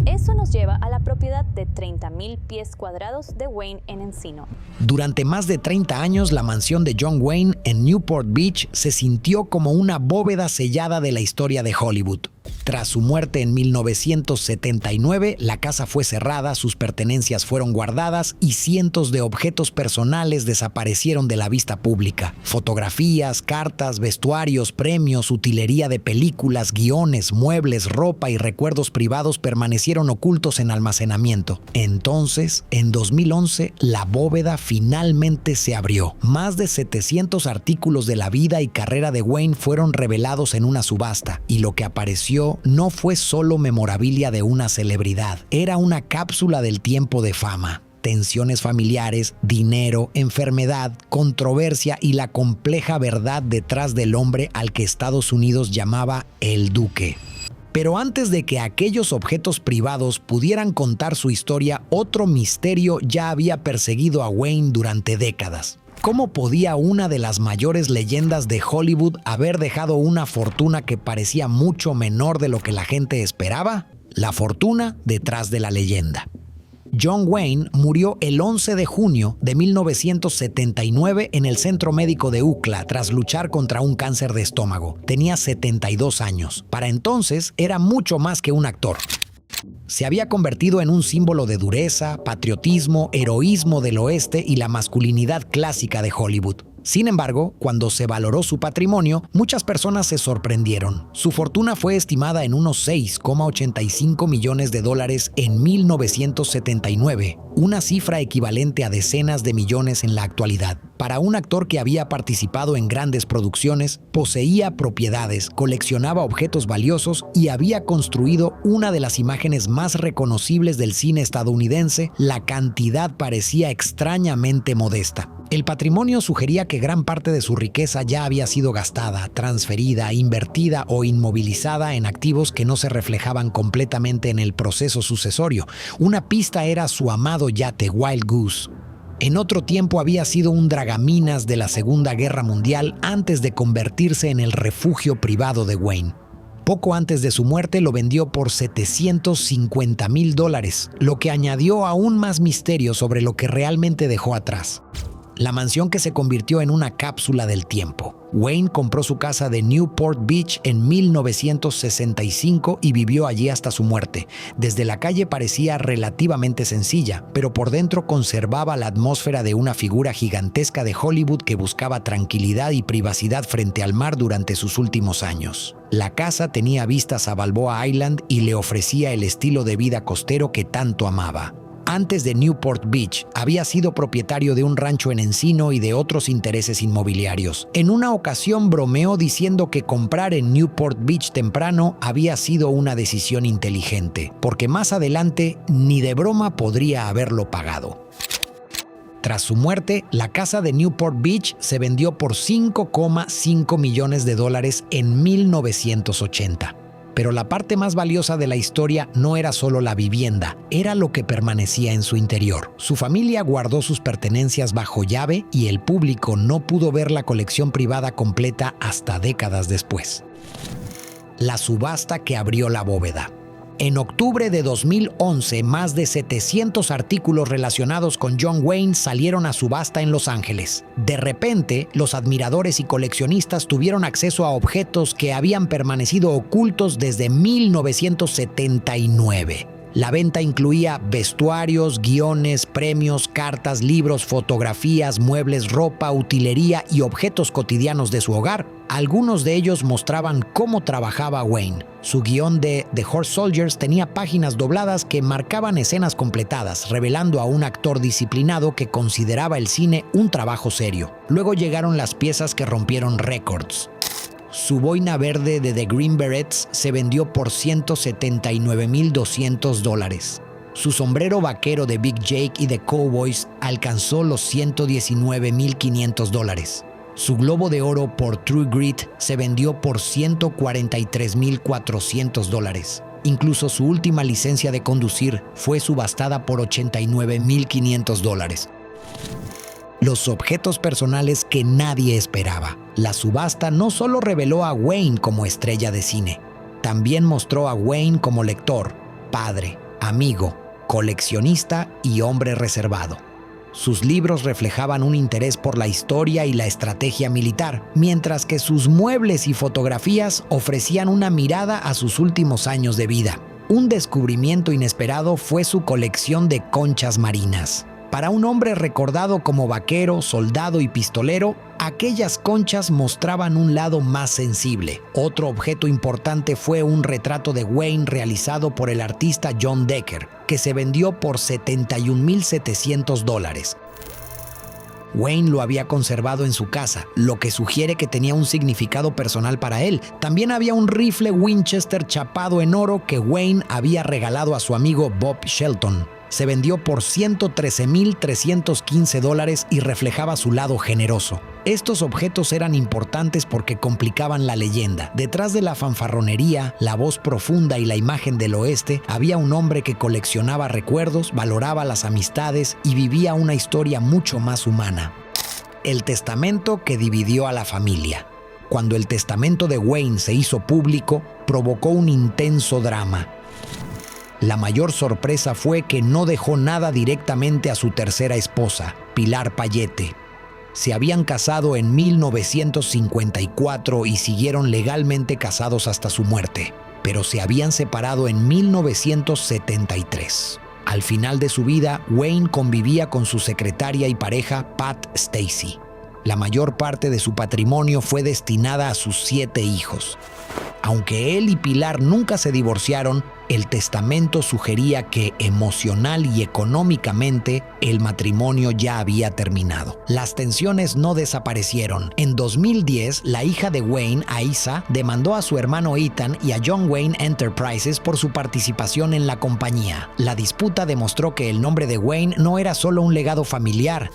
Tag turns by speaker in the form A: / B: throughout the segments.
A: Eso nos lleva a la propiedad de 30,000 pies cuadrados de Wayne en Encino.
B: Durante más de 30 años, la mansión de John Wayne en Newport Beach se sintió como una bóveda sellada de la historia de Hollywood. Tras su muerte en 1979, la casa fue cerrada, sus pertenencias fueron guardadas y cientos de objetos personales desaparecieron de la vista pública. Fotografías, cartas, vestuarios, premios, utilería de películas, guiones, muebles, ropa y recuerdos privados permanecieron ocultos en almacenamiento. Entonces, en 2011, la bóveda finalmente se abrió. Más de 700 artículos de la vida y carrera de Wayne fueron revelados en una subasta, y lo que apareció no fue solo memorabilia de una celebridad, era una cápsula del tiempo de fama. Tensiones familiares, dinero, enfermedad, controversia y la compleja verdad detrás del hombre al que Estados Unidos llamaba el Duque. Pero antes de que aquellos objetos privados pudieran contar su historia, otro misterio ya había perseguido a Wayne durante décadas. ¿Cómo podía una de las mayores leyendas de Hollywood haber dejado una fortuna que parecía mucho menor de lo que la gente esperaba? La fortuna detrás de la leyenda. John Wayne murió el 11 de junio de 1979 en el Centro Médico de UCLA tras luchar contra un cáncer de estómago. Tenía 72 años. Para entonces era mucho más que un actor. Se había convertido en un símbolo de dureza, patriotismo, heroísmo del oeste y la masculinidad clásica de Hollywood. Sin embargo, cuando se valoró su patrimonio, muchas personas se sorprendieron. Su fortuna fue estimada en unos 6,85 millones de dólares en 1979, una cifra equivalente a decenas de millones en la actualidad. Para un actor que había participado en grandes producciones, poseía propiedades, coleccionaba objetos valiosos y había construido una de las imágenes más reconocibles del cine estadounidense, la cantidad parecía extrañamente modesta. El patrimonio sugería que gran parte de su riqueza ya había sido gastada, transferida, invertida o inmovilizada en activos que no se reflejaban completamente en el proceso sucesorio. Una pista era su amado yate Wild Goose. En otro tiempo había sido un dragaminas de la Segunda Guerra Mundial antes de convertirse en el refugio privado de Wayne. Poco antes de su muerte lo vendió por $750,000, lo que añadió aún más misterio sobre lo que realmente dejó atrás. La mansión que se convirtió en una cápsula del tiempo. Wayne compró su casa de Newport Beach en 1965 y vivió allí hasta su muerte. Desde la calle parecía relativamente sencilla, pero por dentro conservaba la atmósfera de una figura gigantesca de Hollywood que buscaba tranquilidad y privacidad frente al mar durante sus últimos años. La casa tenía vistas a Balboa Island y le ofrecía el estilo de vida costero que tanto amaba. Antes de Newport Beach, había sido propietario de un rancho en Encino y de otros intereses inmobiliarios. En una ocasión bromeó diciendo que comprar en Newport Beach temprano había sido una decisión inteligente, porque más adelante ni de broma podría haberlo pagado. Tras su muerte, la casa de Newport Beach se vendió por $5,5 millones en 1980. Pero la parte más valiosa de la historia no era solo la vivienda, era lo que permanecía en su interior. Su familia guardó sus pertenencias bajo llave y el público no pudo ver la colección privada completa hasta décadas después. La subasta que abrió la bóveda. En octubre de 2011, más de 700 artículos relacionados con John Wayne salieron a subasta en Los Ángeles. De repente, los admiradores y coleccionistas tuvieron acceso a objetos que habían permanecido ocultos desde 1979. La venta incluía vestuarios, guiones, premios, cartas, libros, fotografías, muebles, ropa, utilería y objetos cotidianos de su hogar. Algunos de ellos mostraban cómo trabajaba Wayne. Su guión de The Horse Soldiers tenía páginas dobladas que marcaban escenas completadas, revelando a un actor disciplinado que consideraba el cine un trabajo serio. Luego llegaron las piezas que rompieron récords. Su boina verde de The Green Berets se vendió por $179,200. Su sombrero vaquero de Big Jake y The Cowboys alcanzó los $119,500. Su globo de oro por True Grit se vendió por $143,400. Incluso su última licencia de conducir fue subastada por $89,500. Los objetos personales que nadie esperaba. La subasta no solo reveló a Wayne como estrella de cine, también mostró a Wayne como lector, padre, amigo, coleccionista y hombre reservado. Sus libros reflejaban un interés por la historia y la estrategia militar, mientras que sus muebles y fotografías ofrecían una mirada a sus últimos años de vida. Un descubrimiento inesperado fue su colección de conchas marinas. Para un hombre recordado como vaquero, soldado y pistolero, aquellas conchas mostraban un lado más sensible. Otro objeto importante fue un retrato de Wayne realizado por el artista John Decker, que se vendió por $71,700. Wayne lo había conservado en su casa, lo que sugiere que tenía un significado personal para él. También había un rifle Winchester chapado en oro que Wayne había regalado a su amigo Bob Shelton. Se vendió por $113,315 y reflejaba su lado generoso. Estos objetos eran importantes porque complicaban la leyenda. Detrás de la fanfarronería, la voz profunda y la imagen del oeste, había un hombre que coleccionaba recuerdos, valoraba las amistades y vivía una historia mucho más humana. El testamento que dividió a la familia. Cuando el testamento de Wayne se hizo público, provocó un intenso drama. La mayor sorpresa fue que no dejó nada directamente a su tercera esposa, Pilar Payette. Se habían casado en 1954 y siguieron legalmente casados hasta su muerte, pero se habían separado en 1973. Al final de su vida, Wayne convivía con su secretaria y pareja, Pat Stacy. La mayor parte de su patrimonio fue destinada a sus 7 hijos. Aunque él y Pilar nunca se divorciaron, el testamento sugería que emocional y económicamente el matrimonio ya había terminado. Las tensiones no desaparecieron. En 2010, la hija de Wayne, Aisa, demandó a su hermano Ethan y a John Wayne Enterprises por su participación en la compañía. La disputa demostró que el nombre de Wayne no era solo un legado familiar.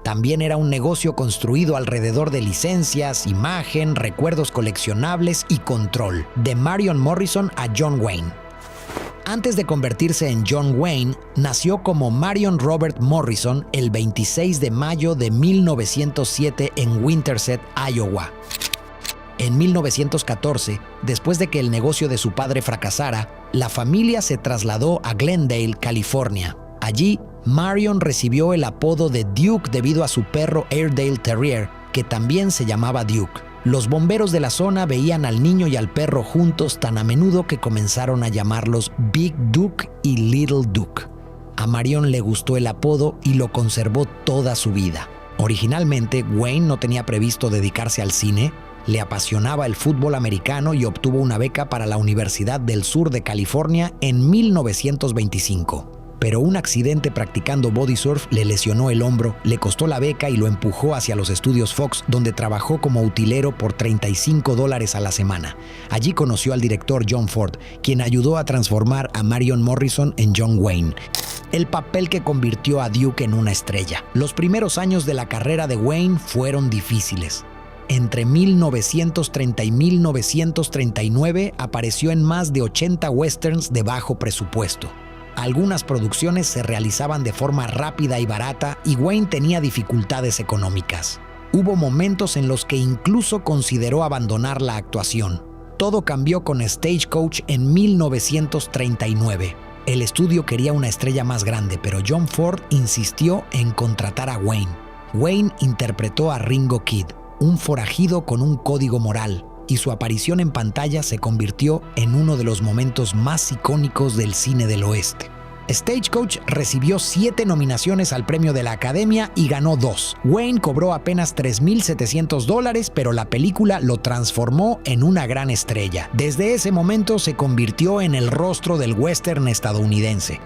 B: También era un negocio construido alrededor de licencias, imagen, recuerdos coleccionables y control, de Marion Morrison a John Wayne. Antes de convertirse en John Wayne, nació como Marion Robert Morrison el 26 de mayo de 1907 en Winterset, Iowa. En 1914, después de que el negocio de su padre fracasara, la familia se trasladó a Glendale, California. Allí, Marion recibió el apodo de Duke debido a su perro Airedale Terrier, que también se llamaba Duke. Los bomberos de la zona veían al niño y al perro juntos tan a menudo que comenzaron a llamarlos Big Duke y Little Duke. A Marion le gustó el apodo y lo conservó toda su vida. Originalmente, Wayne no tenía previsto dedicarse al cine. Le apasionaba el fútbol americano y obtuvo una beca para la Universidad del Sur de California en 1925. Pero un accidente practicando body surf le lesionó el hombro, le costó la beca y lo empujó hacia los estudios Fox, donde trabajó como utilero por $35 a la semana. Allí conoció al director John Ford, quien ayudó a transformar a Marion Morrison en John Wayne, el papel que convirtió a Duke en una estrella. Los primeros años de la carrera de Wayne fueron difíciles. Entre 1930 y 1939 apareció en más de 80 westerns de bajo presupuesto. Algunas producciones se realizaban de forma rápida y barata y Wayne tenía dificultades económicas. Hubo momentos en los que incluso consideró abandonar la actuación. Todo cambió con Stagecoach en 1939. El estudio quería una estrella más grande, pero John Ford insistió en contratar a Wayne. Wayne interpretó a Ringo Kid, un forajido con un código moral, y su aparición en pantalla se convirtió en uno de los momentos más icónicos del cine del oeste. Stagecoach recibió 7 nominaciones al premio de la Academia y ganó 2. Wayne cobró apenas $3,700, pero la película lo transformó en una gran estrella. Desde ese momento se convirtió en el rostro del western estadounidense.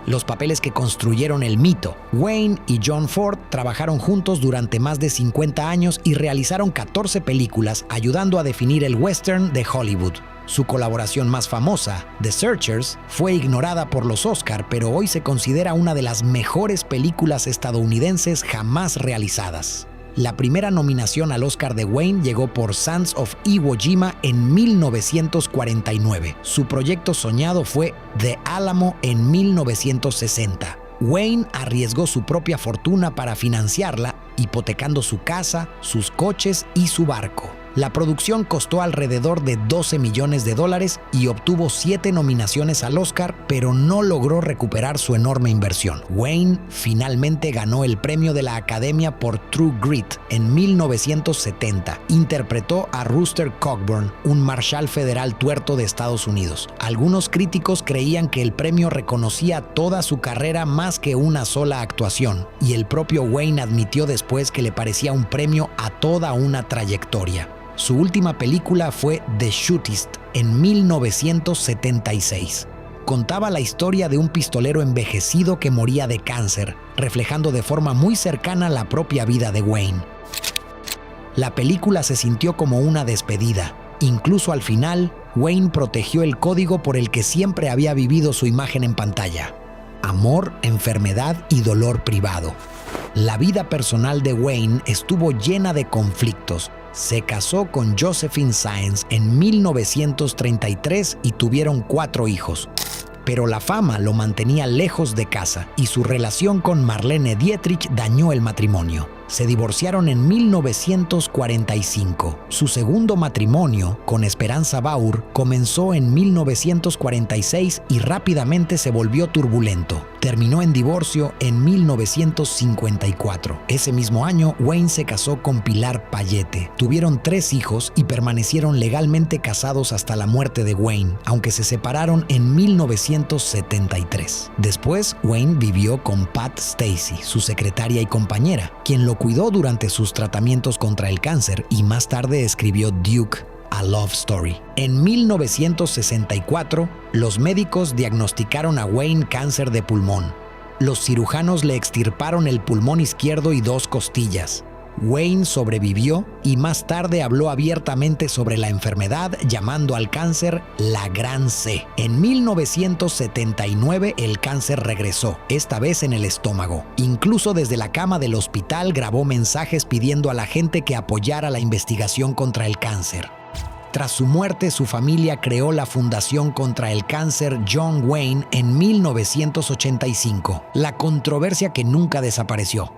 B: Los papeles que construyeron el mito. Wayne y John Ford trabajaron juntos durante más de 50 años y realizaron 14 películas, ayudando a definir el western de Hollywood. Su colaboración más famosa, The Searchers, fue ignorada por los Oscar, pero hoy se considera una de las mejores películas estadounidenses jamás realizadas. La primera nominación al Oscar de Wayne llegó por Sands of Iwo Jima en 1949. Su proyecto soñado fue The Alamo en 1960. Wayne arriesgó su propia fortuna para financiarla, hipotecando su casa, sus coches y su barco. La producción costó alrededor de $12 millones y obtuvo 7 nominaciones al Oscar, pero no logró recuperar su enorme inversión. Wayne finalmente ganó el premio de la Academia por True Grit en 1970. Interpretó a Rooster Cogburn, un marshal federal tuerto de Estados Unidos. Algunos críticos creían que el premio reconocía toda su carrera más que una sola actuación, y el propio Wayne admitió después que le parecía un premio a toda una trayectoria. Su última película fue The Shootist en 1976. Contaba la historia de un pistolero envejecido que moría de cáncer, reflejando de forma muy cercana la propia vida de Wayne. La película se sintió como una despedida. Incluso al final, Wayne protegió el código por el que siempre había vivido su imagen en pantalla: amor, enfermedad y dolor privado. La vida personal de Wayne estuvo llena de conflictos. Se casó con Josephine Saenz en 1933 y tuvieron 4 hijos. Pero la fama lo mantenía lejos de casa y su relación con Marlene Dietrich dañó el matrimonio. Se divorciaron en 1945. Su segundo matrimonio, con Esperanza Baur, comenzó en 1946 y rápidamente se volvió turbulento. Terminó en divorcio en 1954. Ese mismo año, Wayne se casó con Pilar Payete. Tuvieron 3 hijos y permanecieron legalmente casados hasta la muerte de Wayne, aunque se separaron en 1973. Después, Wayne vivió con Pat Stacy, su secretaria y compañera, quien lo cuidó durante sus tratamientos contra el cáncer, y más tarde escribió Duke, A Love Story. En 1964, los médicos diagnosticaron a Wayne cáncer de pulmón. Los cirujanos le extirparon el pulmón izquierdo y 2 costillas. Wayne sobrevivió y más tarde habló abiertamente sobre la enfermedad, llamando al cáncer la Gran C. En 1979 el cáncer regresó, esta vez en el estómago. Incluso desde la cama del hospital grabó mensajes pidiendo a la gente que apoyara la investigación contra el cáncer. Tras su muerte, su familia creó la Fundación contra el Cáncer John Wayne en 1985, la controversia que nunca desapareció.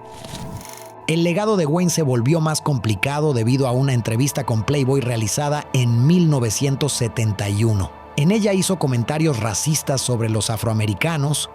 B: El legado de Wayne se volvió más complicado debido a una entrevista con Playboy realizada en 1971. En ella hizo comentarios racistas sobre los afroamericanos,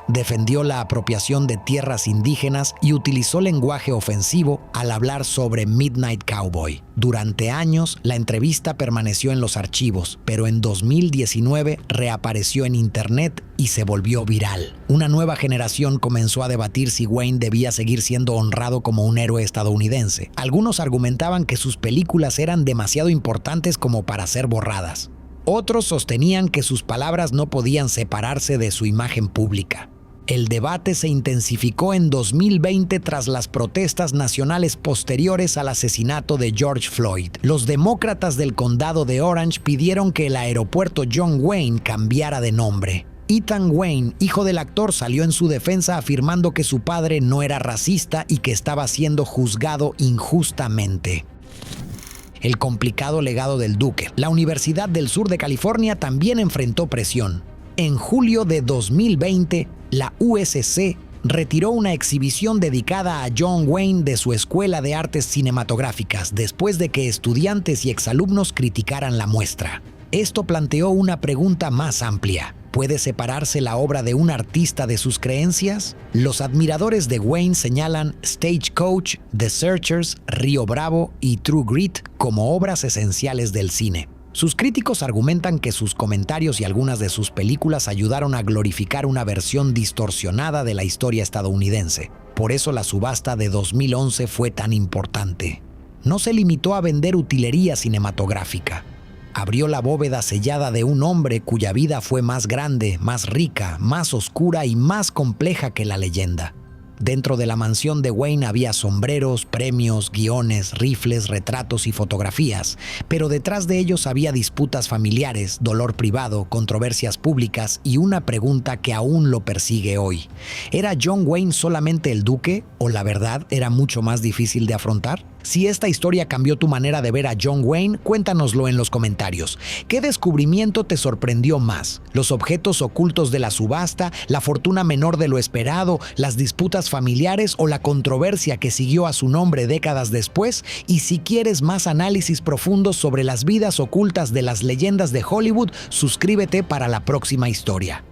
B: defendió la apropiación de tierras indígenas y utilizó lenguaje ofensivo al hablar sobre Midnight Cowboy. Durante años, la entrevista permaneció en los archivos, pero en 2019 reapareció en internet y se volvió viral. Una nueva generación comenzó a debatir si Wayne debía seguir siendo honrado como un héroe estadounidense. Algunos argumentaban que sus películas eran demasiado importantes como para ser borradas. Otros sostenían que sus palabras no podían separarse de su imagen pública. El debate se intensificó en 2020 tras las protestas nacionales posteriores al asesinato de George Floyd. Los demócratas del condado de Orange pidieron que el aeropuerto John Wayne cambiara de nombre. Ethan Wayne, hijo del actor, salió en su defensa afirmando que su padre no era racista y que estaba siendo juzgado injustamente. El complicado legado del Duque. La Universidad del Sur de California también enfrentó presión. En julio de 2020, la USC retiró una exhibición dedicada a John Wayne de su Escuela de Artes Cinematográficas después de que estudiantes y exalumnos criticaran la muestra. Esto planteó una pregunta más amplia. ¿Puede separarse la obra de un artista de sus creencias? Los admiradores de Wayne señalan Stagecoach, The Searchers, Río Bravo y True Grit como obras esenciales del cine. Sus críticos argumentan que sus comentarios y algunas de sus películas ayudaron a glorificar una versión distorsionada de la historia estadounidense. Por eso la subasta de 2011 fue tan importante. No se limitó a vender utilería cinematográfica. Abrió la bóveda sellada de un hombre cuya vida fue más grande, más rica, más oscura y más compleja que la leyenda. Dentro de la mansión de Wayne había sombreros, premios, guiones, rifles, retratos y fotografías, pero detrás de ellos había disputas familiares, dolor privado, controversias públicas y una pregunta que aún lo persigue hoy. ¿Era John Wayne solamente el duque o la verdad era mucho más difícil de afrontar? Si esta historia cambió tu manera de ver a John Wayne, cuéntanoslo en los comentarios. ¿Qué descubrimiento te sorprendió más? ¿Los objetos ocultos de la subasta, la fortuna menor de lo esperado, las disputas familiares o la controversia que siguió a su nombre décadas después? Y si quieres más análisis profundos sobre las vidas ocultas de las leyendas de Hollywood, suscríbete para la próxima historia.